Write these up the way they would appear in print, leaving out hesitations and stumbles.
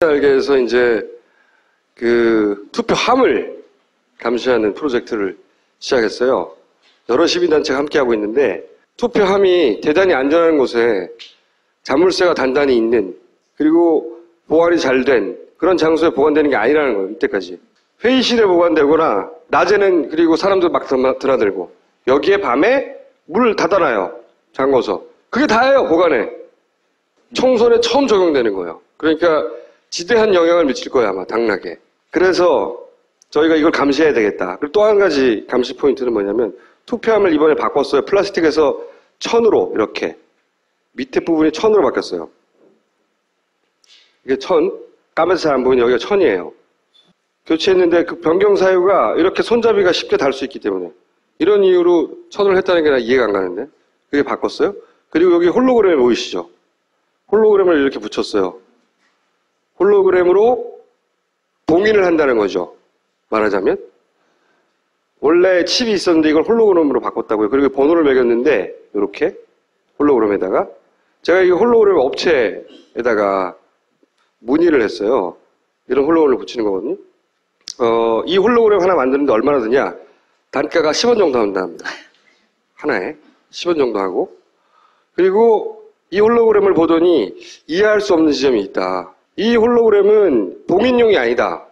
알게에서 이제 그 투표함을 감시하는 프로젝트를 시작했어요. 여러 시민단체가 함께하고 있는데 투표함이 대단히 안전한 곳에 자물쇠가 단단히 있는 그리고 보관이 잘 된 그런 장소에 보관되는 게 아니라는 거예요. 이때까지. 회의실에 보관되거나 낮에는 그리고 사람들 막 드나들고 여기에 밤에 물 닫아놔요. 잠궈서. 그게 다예요. 보관에. 총선에 처음 적용되는 거예요. 그러니까 지대한 영향을 미칠 거예요. 아마 당락에. 그래서 저희가 이걸 감시해야 되겠다. 그리고 또 한 가지 감시 포인트는 뭐냐면 투표함을 이번에 바꿨어요. 플라스틱에서 천으로 이렇게 밑에 부분이 천으로 바뀌었어요. 이게 천, 까매서 잘 안 보이는 여기가 천이에요. 교체했는데 그 변경 사유가 이렇게 손잡이가 쉽게 달 수 있기 때문에 이런 이유로 천을 했다는 게 나 이해가 안 가는데 그게 바꿨어요. 그리고 여기 홀로그램 보이시죠? 홀로그램을 이렇게 붙였어요. 홀로그램으로 봉인을 한다는 거죠. 말하자면. 원래 칩이 있었는데 이걸 홀로그램으로 바꿨다고요. 그리고 번호를 매겼는데 이렇게 홀로그램에다가 제가 이 홀로그램 업체에다가 문의를 했어요. 이런 홀로그램을 붙이는 거거든요. 이 홀로그램 하나 만드는데 얼마나 드냐? 단가가 10원 정도 한답니다. 하나에 10원 정도 하고. 그리고 이 홀로그램을 보더니 이해할 수 없는 지점이 있다. 이 홀로그램은 봉인용이 아니다.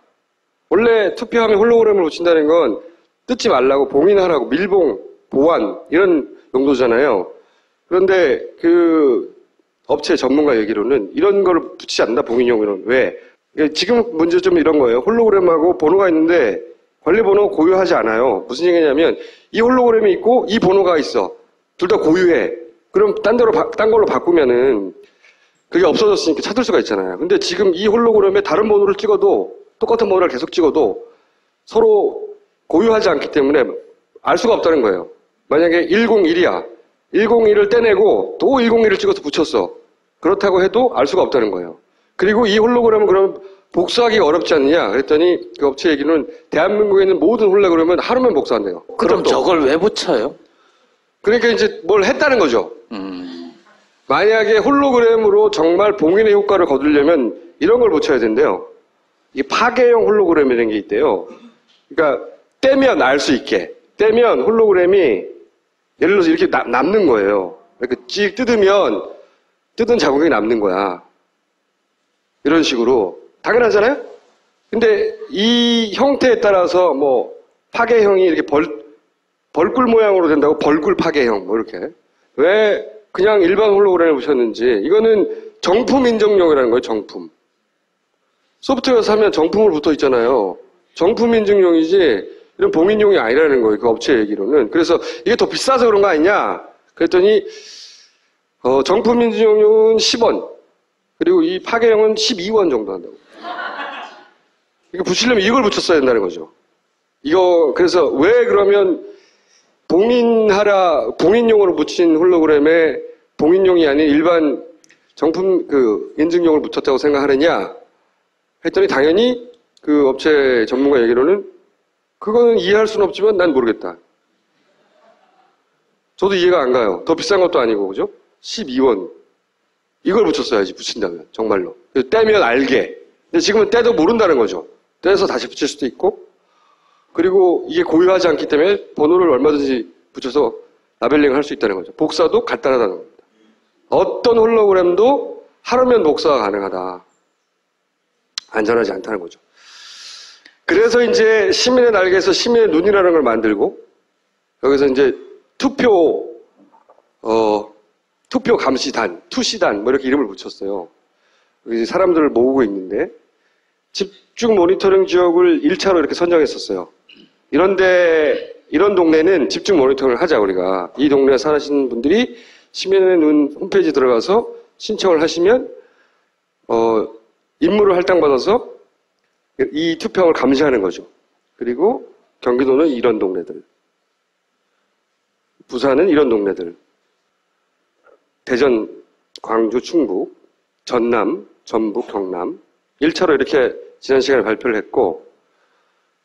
원래 투표함에 홀로그램을 붙인다는 건 뜯지 말라고 봉인하라고 밀봉, 보완 이런 용도잖아요. 그런데 그 업체 전문가 얘기로는 이런 걸 붙이지 않는다. 봉인용으로는. 왜? 지금 문제점은 이런 거예요. 홀로그램하고 번호가 있는데 관리번호 고유하지 않아요. 무슨 얘기냐면 이 홀로그램이 있고 이 번호가 있어. 둘 다 고유해. 그럼 딴 걸로 바꾸면은 그게 없어졌으니까 찾을 수가 있잖아요. 근데 지금 이 홀로그램에 다른 번호를 찍어도 똑같은 번호를 계속 찍어도 서로 고유하지 않기 때문에 알 수가 없다는 거예요. 만약에 101이야. 101을 떼내고 또 101을 찍어서 붙였어. 그렇다고 해도 알 수가 없다는 거예요. 그리고 이 홀로그램은 그럼 복사하기가 어렵지 않느냐? 그랬더니 그 업체 얘기는 대한민국에 있는 모든 홀로그램은 하루면 복사한대요. 그럼 저걸 왜 붙여요? 그러니까 이제 뭘 했다는 거죠. 만약에 홀로그램으로 정말 봉인의 효과를 거두려면 이런 걸 붙여야 된대요. 이 파괴형 홀로그램이라는 게 있대요. 그러니까 떼면 알 수 있게. 떼면 홀로그램이 예를 들어서 이렇게 남는 거예요. 이렇게 찍 뜯으면 뜯은 자국이 남는 거야. 이런 식으로. 당연하잖아요? 근데 이 형태에 따라서 뭐 파괴형이 이렇게 벌꿀 모양으로 된다고 벌꿀 파괴형 뭐 이렇게. 왜 그냥 일반 홀로그램을 붙였는지 이거는 정품 인증용이라는 거예요. 정품. 소프트웨어 사면 정품으로 붙어 있잖아요. 정품 인증용이지 이런 봉인용이 아니라는 거예요. 그 업체 얘기로는. 그래서 이게 더 비싸서 그런 거 아니냐? 그랬더니 정품 인증용은 10원 그리고 이 파괴형은 12원 정도 한다고. 이거 붙이려면 이걸 붙였어야 된다는 거죠. 이거 그래서 왜 그러면 봉인용으로 붙인 홀로그램에 봉인용이 아닌 일반 정품 그 인증용을 붙였다고 생각하느냐? 했더니 당연히 그 업체 전문가 얘기로는 그거는 이해할 수는 없지만 난 모르겠다. 저도 이해가 안 가요. 더 비싼 것도 아니고, 그죠? 12원. 이걸 붙였어야지, 붙인다면. 정말로. 떼면 알게. 근데 지금은 떼도 모른다는 거죠. 떼서 다시 붙일 수도 있고, 그리고 이게 고유하지 않기 때문에 번호를 얼마든지 붙여서 라벨링을 할 수 있다는 거죠. 복사도 간단하다는 겁니다. 어떤 홀로그램도 하루면 복사가 가능하다. 안전하지 않다는 거죠. 그래서 이제 시민의 날개에서 시민의 눈이라는 걸 만들고 여기서 이제 투표 감시단, 투시단 뭐 이렇게 이름을 붙였어요. 여기 사람들을 모으고 있는데 집중 모니터링 지역을 1차로 이렇게 선정했었어요. 이런 동네는 집중 모니터링을 하자 우리가. 이 동네에 사시는 분들이 시민의 눈 홈페이지 들어가서 신청을 하시면 임무를 할당받아서 이 투표함을 감시하는 거죠. 그리고 경기도는 이런 동네들. 부산은 이런 동네들. 대전, 광주, 충북, 전남, 전북, 경남. 1차로 이렇게 지난 시간에 발표를 했고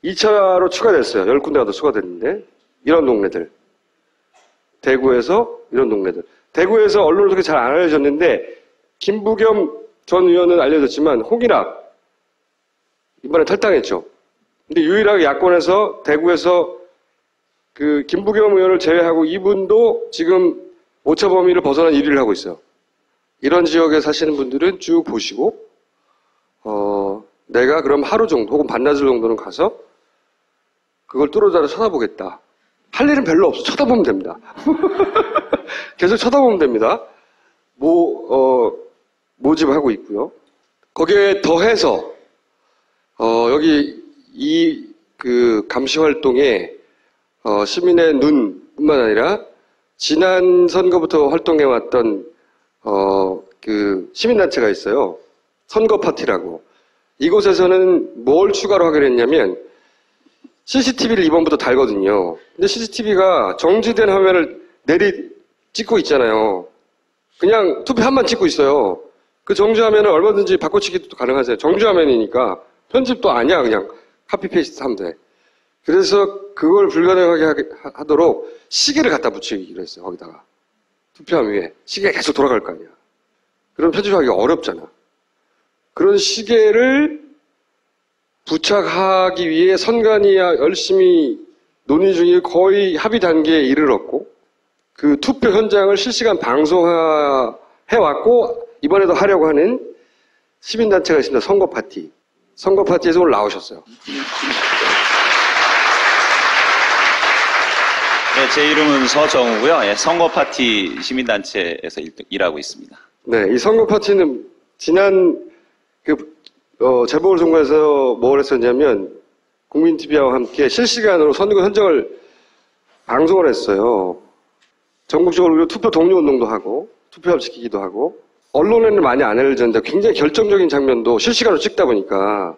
2차로 추가됐어요. 10군데가 더 추가됐는데 이런 동네들. 대구에서 이런 동네들. 대구에서 언론을 그렇게 잘 안 알려졌는데 김부겸 전 의원은 알려졌지만 홍일학 이번에 탈당했죠. 근데 유일하게 야권에서 대구에서 그 김부겸 의원을 제외하고 이분도 지금 오차 범위를 벗어난 1위를 하고 있어요. 이런 지역에 사시는 분들은 쭉 보시고 내가 그럼 하루 정도 혹은 반나절 정도는 가서 그걸 뚫어져라 쳐다보겠다. 할 일은 별로 없어. 쳐다보면 됩니다. 계속 쳐다보면 됩니다. 모집하고 있고요. 거기에 더해서 여기 그 감시 활동에 시민의 눈뿐만 아니라 지난 선거부터 활동해왔던 그 시민단체가 있어요. 선거 파티라고. 이곳에서는 뭘 추가로 하기로 했냐면 CCTV를 이번부터 달거든요. 근데 CCTV가 정지된 화면을 찍고 있잖아요. 그냥 투표 한번 찍고 있어요. 그 정지화면을 얼마든지 바꿔치기도 가능하세요. 정지화면이니까 편집도 아니야. 그냥 카피 페이스트 하면 돼. 그래서 그걸 불가능하게 하도록 시계를 갖다 붙이기로 했어요. 거기다가. 투표함 위에. 시계가 계속 돌아갈 거 아니야. 그럼 편집하기가 어렵잖아. 그런 시계를 부착하기 위해 선관위 열심히 논의 중에 거의 합의 단계에 이르렀고 그 투표 현장을 실시간 방송해왔고 이번에도 하려고 하는 시민단체가 있습니다. 선거 파티. 선거 파티에서 오늘 나오셨어요. 네, 제 이름은 서정우고요. 예, 선거 파티 시민단체에서 일하고 있습니다. 네, 이 선거 파티는 지난 재보궐선거에서 뭘 했었냐면 국민TV와 함께 실시간으로 선거 현장을 방송을 했어요. 전국적으로 우리가 투표 독려운동도 하고 투표함 지키기도 하고 언론에는 많이 안 알려졌는데 굉장히 결정적인 장면도 실시간으로 찍다 보니까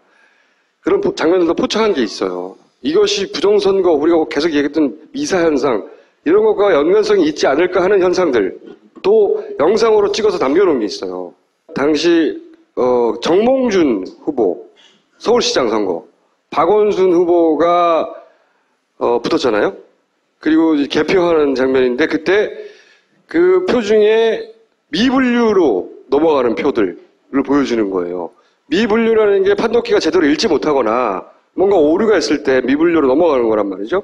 그런 장면들도 포착한 게 있어요. 이것이 부정선거 우리가 계속 얘기했던 미사현상 이런 것과 연관성이 있지 않을까 하는 현상들 또 영상으로 찍어서 남겨놓은 게 있어요. 당시 정몽준 후보 서울시장 선거 박원순 후보가 붙었잖아요. 그리고 개표하는 장면인데 그때 그 표 중에 미분류로 넘어가는 표들을 보여주는 거예요. 미분류라는 게 판독기가 제대로 읽지 못하거나 뭔가 오류가 있을 때 미분류로 넘어가는 거란 말이죠.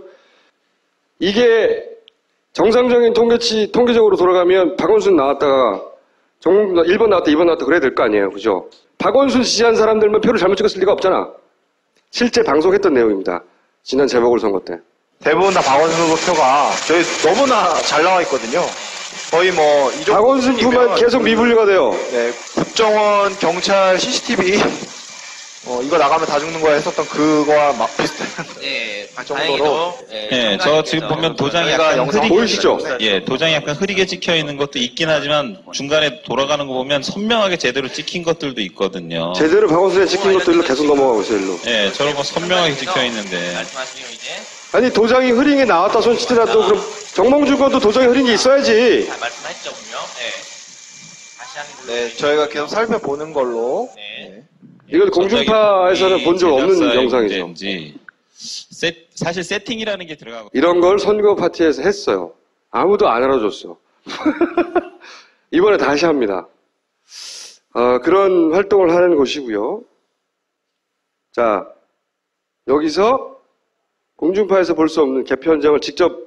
이게 정상적인 통계적으로 돌아가면 박원순 나왔다가 1번 나왔다, 2번 나왔다 그래야 될 거 아니에요. 그죠? 박원순 지지한 사람들만 표를 잘못 찍었을 리가 없잖아. 실제 방송했던 내용입니다. 지난 재보궐선거 때. 대부분 다 박원순 후보 표가 저희 너무나 잘 나와 있거든요. 거의 뭐 이 정도 박원순 표만 계속 미분류가 돼요. 네, 국정원 경찰 CCTV 이거 나가면 다 죽는 거야 했었던 그거와 막 비슷한 네, 정도로. 네, 저 지금 보면 도장이 저희가 약간 영상 흐리게, 보이시죠? 예, 도장이 약간 흐리게 찍혀 있는 것도 있긴 하지만 중간에 돌아가는 거 보면 선명하게 제대로 찍힌 것들도 있거든요. 제대로 박원순에 찍힌 것들로 계속 넘어가고 있어요, 일로. 예, 저런 거 선명하게 찍혀 있는데. 말씀하시면 이제 아니, 도장이 흐린 게 나왔다 손치더라도 그럼 정몽준 것도 도장이 흐린 게 있어야지. 잘 말씀하셨죠, 분명. 네. 다시 하는 걸로. 네, 저희가 계속 살펴보는 걸로. 네. 이건 공중파에서는 본 적 없는 영상이죠. 문제인지 사실 세팅이라는 게 들어가고 이런 걸 선거 파티에서 했어요. 아무도 안 알아줬어. 이번에 다시 합니다. 그런 활동을 하는 곳이고요. 자, 여기서 공중파에서 볼 수 없는 개표 현장을 직접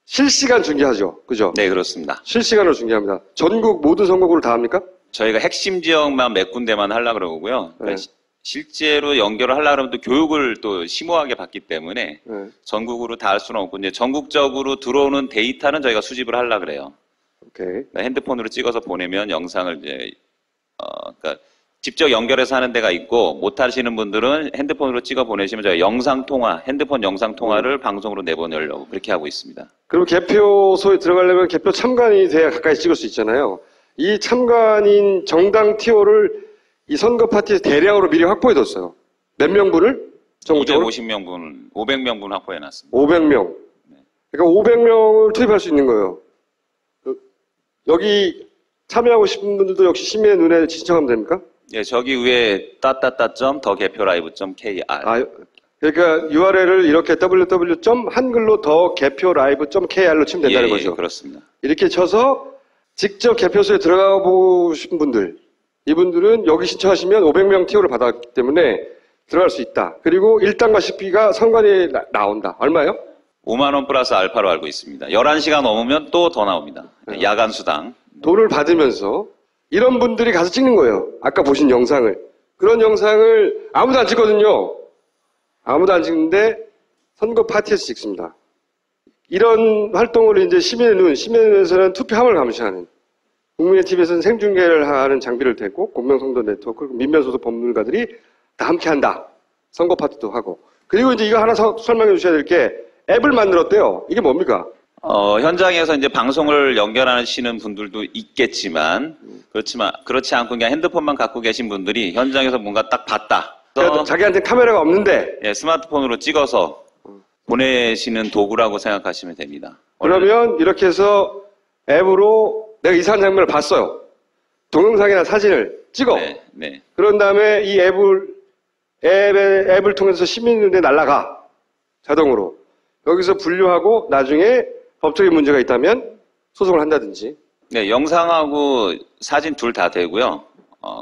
실시간 중계하죠. 그죠? 네, 그렇습니다. 실시간으로 중계합니다. 전국 모든 선거구를 다 합니까? 저희가 핵심 지역만 몇 군데만 하려고 그러고요. 그러니까 네. 실제로 연결을 하려고 하면 또 교육을 또 심오하게 받기 때문에 네. 전국으로 다 할 수는 없고 이제 전국적으로 들어오는 데이터는 저희가 수집을 하려고 그래요. 오케이. 그러니까 핸드폰으로 찍어서 보내면 영상을 이제 그러니까 직접 연결해서 하는 데가 있고 못 하시는 분들은 핸드폰으로 찍어 보내시면 저희가 영상 통화, 핸드폰 영상 통화를 방송으로 내보내려고 그렇게 하고 있습니다. 그럼 개표소에 들어가려면 개표 참관이 돼야 가까이 찍을 수 있잖아요. 이 참관인 정당 티오를 이 선거 파티에서 대량으로 미리 확보해뒀어요. 몇 명분을? 전국적으로? 250명분, 500명분 확보해놨습니다. 500명. 그러니까 500명을 투입할 수 있는 거예요. 여기 참여하고 싶은 분들도 역시 시민의 눈에 신청하면 됩니까? 예, 저기 위에 .더개표라이브.kr. 그러니까 URL을 이렇게 www.한글로 더개표라이브.kr로 치면 된다는 예, 거죠. 그렇습니다. 이렇게 쳐서 직접 개표소에 들어가 보신 분들, 이분들은 여기 신청하시면 500명 티오를 받았기 때문에 들어갈 수 있다. 그리고 1단과 식비가 선관위에 나온다. 얼마요? 5만 원 플러스 알파로 알고 있습니다. 11시간 넘으면 또 더 나옵니다. 네. 야간 수당. 돈을 받으면서 이런 분들이 가서 찍는 거예요. 아까 보신 영상을. 그런 영상을 아무도 안 찍거든요. 아무도 안 찍는데 선거 파티에서 찍습니다. 이런 활동을 이제 시민의 눈에서는 투표함을 감시하는, 국민의 TV에서는 생중계를 하는 장비를 대고 공명성도 네트워크, 민변소속 법률가들이 다 함께 한다. 선거 파티도 하고. 그리고 이제 이거 하나 설명해 주셔야 될 게 앱을 만들었대요. 이게 뭡니까? 현장에서 이제 방송을 연결하시는 분들도 있겠지만, 그렇지 않고 그냥 핸드폰만 갖고 계신 분들이 현장에서 뭔가 딱 봤다. 그래도 자기한테 카메라가 없는데 예, 스마트폰으로 찍어서 보내시는 도구라고 생각하시면 됩니다. 그러면 이렇게 해서 앱으로 내가 이상한 장면을 봤어요. 동영상이나 사진을 찍어. 네, 네. 그런 다음에 이 앱을 통해서 시민 눈에 날아가. 자동으로. 여기서 분류하고 나중에 법적인 문제가 있다면 소송을 한다든지. 네, 영상하고 사진 둘 다 되고요.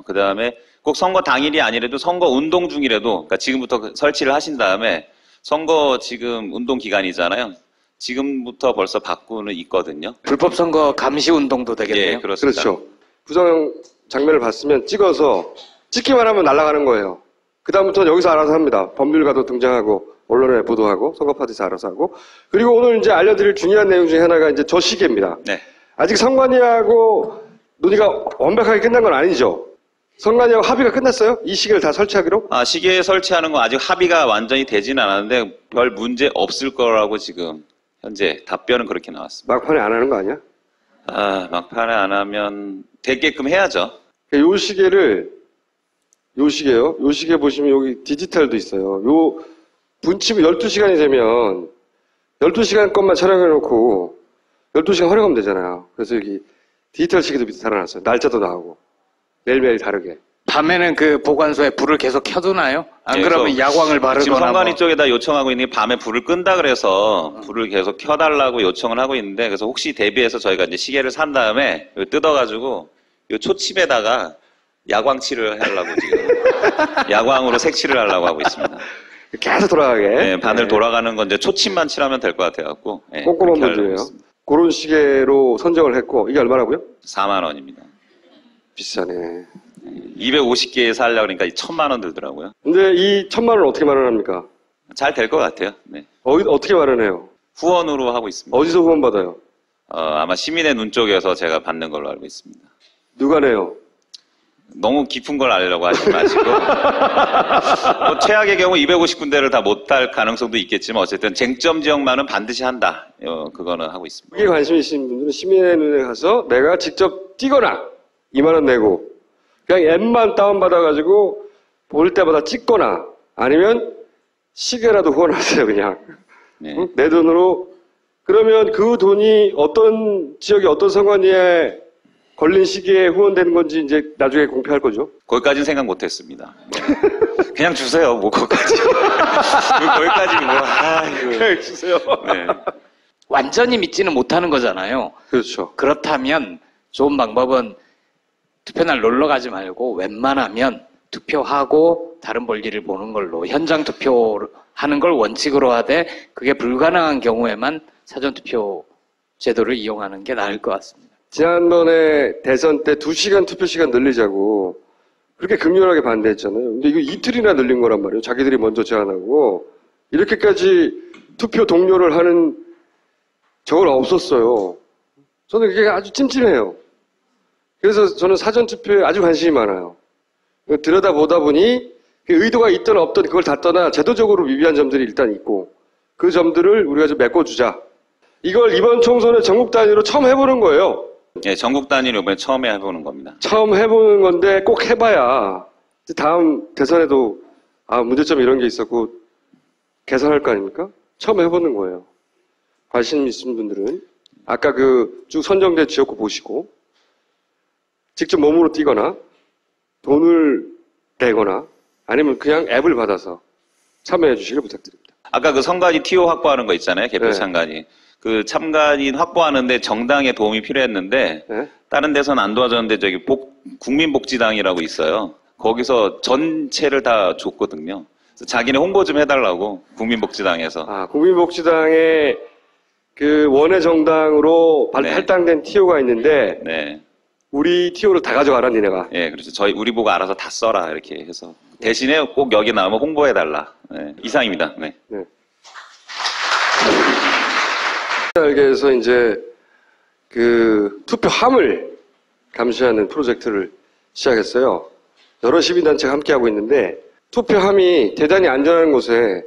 그 다음에 꼭 선거 당일이 아니라도 선거 운동 중이라도, 그러니까 지금부터 설치를 하신 다음에 선거 지금 운동 기간이잖아요. 지금부터 벌써 바꾸는 있거든요. 불법 선거 감시 운동도 되겠네요. 예, 그렇습니다. 그렇죠. 부정 장면을 봤으면 찍어서 찍기만 하면 날아가는 거예요. 그다음부터는 여기서 알아서 합니다. 법률가도 등장하고 언론에 보도하고 선거 파티에서 알아서 하고. 그리고 오늘 이제 알려드릴 중요한 내용 중에 하나가 이제 저 시계입니다. 네. 아직 선관위하고 논의가 완벽하게 끝난 건 아니죠. 선관위하고 합의가 끝났어요? 이 시계를 다 설치하기로? 시계 설치하는 거 아직 합의가 완전히 되진 않았는데 별 문제 없을 거라고 지금 현재 답변은 그렇게 나왔습니다. 막판에 안 하는 거 아니야? 막판에 안 하면 되게끔 해야죠. 요 시계를, 요 시계요? 요 시계 보시면 여기 디지털도 있어요. 요 분침이 12시간이 되면 12시간 것만 촬영해놓고 12시간 활용하면 되잖아요. 그래서 여기 디지털 시계도 밑에 달아놨어요. 날짜도 나오고. 매일매일 다르게. 밤에는 그 보관소에 불을 계속 켜두나요? 안 예, 그러면 그래서 야광을 지금 바르거나 선관위 뭐. 쪽에다 요청하고 있는 게 밤에 불을 끈다 그래서 불을 계속 켜달라고 요청을 하고 있는데, 그래서 혹시 대비해서 저희가 이제 시계를 산 다음에 이거 뜯어가지고 요 초침에다가 야광칠을 하려고 지금 야광으로 색칠을 하려고 하고 있습니다. 계속 돌아가게. 네, 바늘 네. 돌아가는 건 이제 초침만 칠하면 될 것 같아갖고. 네, 꼼꼼한 그렇게 하려고 분들이에요. 있습니다. 그런 시계로 선정을 했고, 이게 얼마라고요? 4만 원입니다. 비싸네. 250개 살려고 그러니까 1,000만 원 들더라고요. 근데 이 1,000만 원 어떻게 마련합니까? 잘 될 것 같아요. 네. 어떻게 마련해요? 후원으로 하고 있습니다. 어디서 후원 받아요? 아마 시민의 눈 쪽에서 제가 받는 걸로 알고 있습니다. 누가 내요? 너무 깊은 걸 알려고 하지 마시고 뭐 최악의 경우 250군데를 다 못 할 가능성도 있겠지만 어쨌든 쟁점 지역만은 반드시 한다. 그거는 하고 있습니다. 그게 관심 있으신 분들은 시민의 눈에 가서 내가 직접 뛰거나 2만 원 내고 그냥 앱만 다운받아가지고 볼 때마다 찍거나 아니면 시계라도 후원하세요 그냥. 네. 응? 내 돈으로. 그러면 그 돈이 어떤 지역에 어떤 선관위에 걸린 시기에 후원되는 건지 이제 나중에 공표할 거죠. 거기까지는 생각 못했습니다. 네. 그냥 주세요. 뭐 거기까지. 거기까지 뭐 그냥 주세요. 네. 완전히 믿지는 못하는 거잖아요. 그렇죠. 그렇다면 좋은 방법은 투표날 놀러 가지 말고 웬만하면 투표하고 다른 볼일을 보는 걸로 현장 투표하는 걸 원칙으로 하되 그게 불가능한 경우에만 사전투표 제도를 이용하는 게 나을 것 같습니다. 지난번에 대선 때 2시간 투표 시간 늘리자고 그렇게 극렬하게 반대했잖아요. 근데 이거 이틀이나 늘린 거란 말이에요. 자기들이 먼저 제안하고 이렇게까지 투표 동료를 하는 적은 없었어요. 저는 그게 아주 찜찜해요. 그래서 저는 사전투표에 아주 관심이 많아요. 들여다보다 보니 의도가 있든 없든 그걸 다 떠나 제도적으로 미비한 점들이 일단 있고 그 점들을 우리가 좀 메꿔주자. 이걸 이번 총선에 전국 단위로 처음 해보는 거예요. 네, 전국 단위로 이번에 처음 해보는 겁니다. 처음 해보는 건데 꼭 해봐야 다음 대선에도 문제점 이런 게 있었고 개선할 거 아닙니까? 처음 해보는 거예요. 관심 있으신 분들은 아까 그 쭉 선정된 지역구 보시고 직접 몸으로 뛰거나 돈을 내거나 아니면 그냥 앱을 받아서 참여해 주시길 부탁드립니다. 아까 그 선관위 TO 확보하는 거 있잖아요. 개표 네. 참관인. 그 참관인 확보하는데 정당의 도움이 필요했는데 네? 다른 데서는 안 도와줬는데 저기 국민복지당이라고 있어요. 거기서 전체를 다 줬거든요. 자기네 홍보 좀 해달라고 국민복지당에서. 아, 국민복지당의 그 원외 정당으로 네. 할당된 TO가 있는데 네. 우리 TO를 다 가져가라 니네가. 예, 그래서 우리 보고 알아서 다 써라 이렇게 해서 대신에 꼭 여기 나오면 홍보해달라. 네, 이상입니다. 네. 네. 알게해서 이제 그 투표함을 감시하는 프로젝트를 시작했어요. 여러 시민단체가 함께하고 있는데 투표함이 대단히 안전한 곳에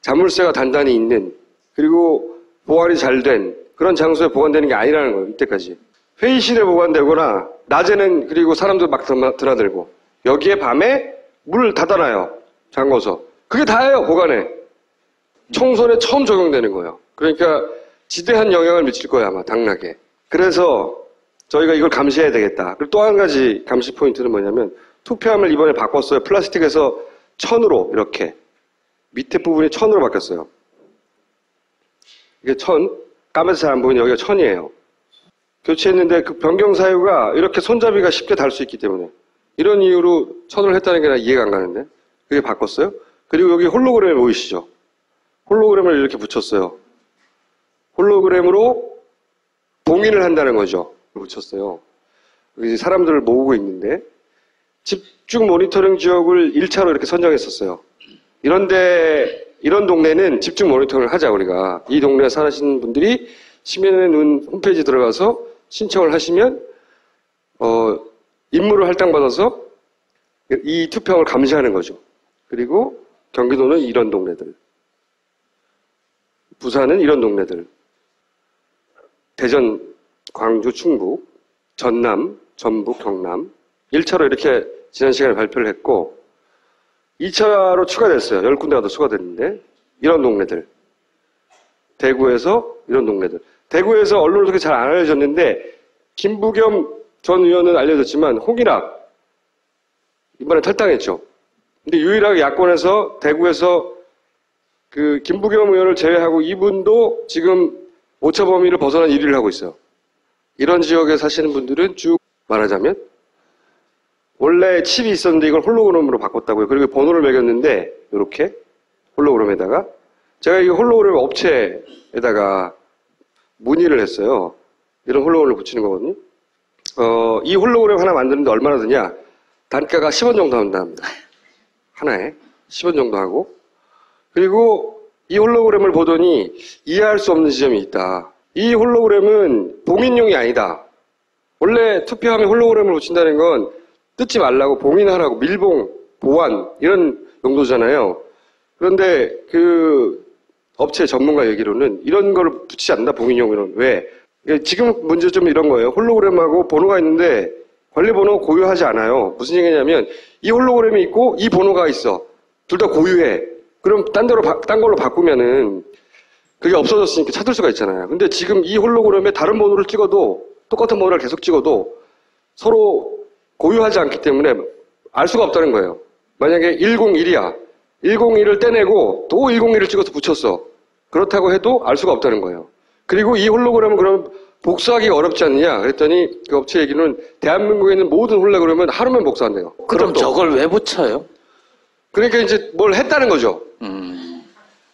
자물쇠가 단단히 있는 그리고 보관이 잘 된 그런 장소에 보관되는 게 아니라는 거예요. 이때까지. 회의실에 보관되거나 낮에는 그리고 사람들 막 드나들고 여기에 밤에 문을 닫아놔요. 잠궈서. 그게 다예요. 보관에. 총선에 처음 적용되는 거예요. 그러니까 지대한 영향을 미칠 거예요. 아마 당락에. 그래서 저희가 이걸 감시해야 되겠다. 그리고 또 한 가지 감시 포인트는 뭐냐면 투표함을 이번에 바꿨어요. 플라스틱에서 천으로 이렇게 밑에 부분이 천으로 바뀌었어요. 이게 천, 까매서 잘 안 보이는 여기가 천이에요. 교체했는데 그 변경 사유가 이렇게 손잡이가 쉽게 달 수 있기 때문에 이런 이유로 천을 했다는 게 나 이해가 안 가는데 그게 바꿨어요. 그리고 여기 홀로그램 보이시죠? 홀로그램을 이렇게 붙였어요. 홀로그램으로 봉인을 한다는 거죠. 붙였어요. 여기 사람들을 모으고 있는데 집중 모니터링 지역을 1차로 이렇게 선정했었어요. 이런 동네는 집중 모니터링을 하자 우리가. 이 동네에 사시는 분들이 시민의 눈 홈페이지 들어가서 신청을 하시면 임무를 할당받아서 이 투표함을 감시하는 거죠. 그리고 경기도는 이런 동네들, 부산은 이런 동네들, 대전, 광주, 충북, 전남, 전북, 경남 1차로 이렇게 지난 시간에 발표를 했고 2차로 추가됐어요. 10군데가 더 추가됐는데 이런 동네들, 대구에서 이런 동네들. 대구에서 언론을 그렇게 잘 안 알려졌는데 김부겸 전 의원은 알려졌지만 홍일학 이번에 탈당했죠. 근데 유일하게 야권에서 대구에서 그 김부겸 의원을 제외하고 이분도 지금 오차 범위를 벗어난 1위를 하고 있어요. 이런 지역에 사시는 분들은 쭉 말하자면 원래 칩이 있었는데 이걸 홀로그램으로 바꿨다고요. 그리고 번호를 매겼는데 이렇게 홀로그램에다가 제가 이 홀로그램 업체에다가 문의를 했어요. 이런 홀로그램을 붙이는 거거든요. 이 홀로그램 하나 만드는데 얼마나 드냐? 단가가 10원 정도 한답니다. 하나에 10원 정도 하고 그리고 이 홀로그램을 보더니 이해할 수 없는 지점이 있다. 이 홀로그램은 봉인용이 아니다. 원래 투표함에 홀로그램을 붙인다는 건 뜯지 말라고 봉인하라고 밀봉, 보완 이런 용도잖아요. 그런데 그 업체 전문가 얘기로는 이런 걸 붙이지 않는다. 봉인용으로는. 왜? 지금 문제점은 이런 거예요. 홀로그램하고 번호가 있는데 관리번호 고유하지 않아요. 무슨 얘기냐면 이 홀로그램이 있고 이 번호가 있어. 둘 다 고유해. 그럼 딴 걸로 바꾸면은 그게 없어졌으니까 찾을 수가 있잖아요. 근데 지금 이 홀로그램에 다른 번호를 찍어도 똑같은 번호를 계속 찍어도 서로 고유하지 않기 때문에 알 수가 없다는 거예요. 만약에 101이야. 101을 떼내고 또 101을 찍어서 붙였어. 그렇다고 해도 알 수가 없다는 거예요. 그리고 이 홀로그램은 그럼 복사하기가 어렵지 않느냐? 그랬더니 그 업체 얘기는 대한민국에 있는 모든 홀로그램은 하루면 복사한대요. 그럼 저걸 왜 붙여요? 그러니까 이제 뭘 했다는 거죠.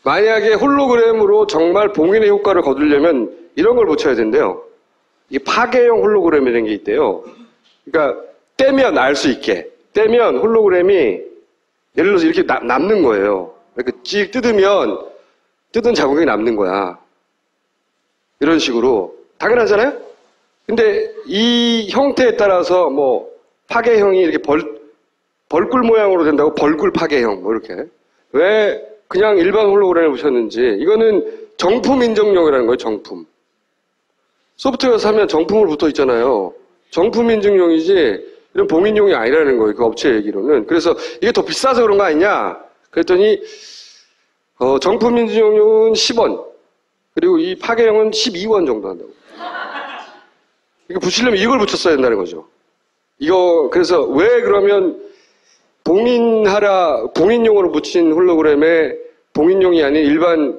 만약에 홀로그램으로 정말 봉인의 효과를 거두려면 이런 걸 붙여야 된대요. 이게 파괴형 홀로그램이라는 게 있대요. 그러니까 떼면 알 수 있게. 떼면 홀로그램이 예를 들어서 이렇게 남는 거예요. 이렇게 찍 뜯으면 뜯은 자국이 남는 거야. 이런 식으로. 당연하잖아요? 근데 이 형태에 따라서 뭐 파괴형이 이렇게 벌꿀 모양으로 된다고 벌꿀 파괴형 뭐 이렇게. 왜 그냥 일반 홀로그램을 붙였는지. 이거는 정품 인증용이라는 거예요. 정품. 소프트웨어 사면 정품으로 붙어 있잖아요. 정품 인증용이지 이런 봉인용이 아니라는 거예요. 그 업체 얘기로는. 그래서 이게 더 비싸서 그런 거 아니냐? 그랬더니 정품 인증용은 10원. 그리고 이 파괴형은 12원 정도 한다고. 이거 붙이려면 이걸 붙였어야 된다는 거죠. 이거 그래서 왜 그러면 봉인용으로 붙인 홀로그램에 봉인용이 아닌 일반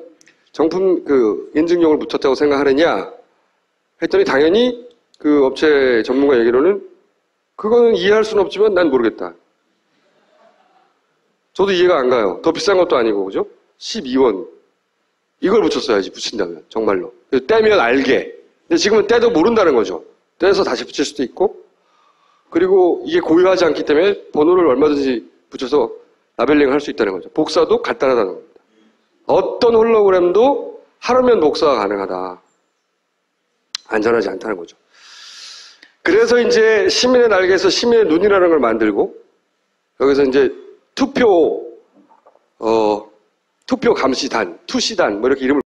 정품 그 인증용을 붙였다고 생각하느냐 했더니 당연히 그 업체 전문가 얘기로는 그거는 이해할 수는 없지만 난 모르겠다. 저도 이해가 안 가요. 더 비싼 것도 아니고, 그죠? 12원. 이걸 붙였어야지, 붙인다면. 정말로. 떼면 알게. 근데 지금은 떼도 모른다는 거죠. 떼서 다시 붙일 수도 있고, 그리고 이게 고유하지 않기 때문에 번호를 얼마든지 붙여서 라벨링을 할 수 있다는 거죠. 복사도 간단하다는 겁니다. 어떤 홀로그램도 하루면 복사가 가능하다. 안전하지 않다는 거죠. 그래서 이제 시민의 날개에서 시민의 눈이라는 걸 만들고, 여기서 이제 투표 감시단, 투시단, 뭐 이렇게 이름을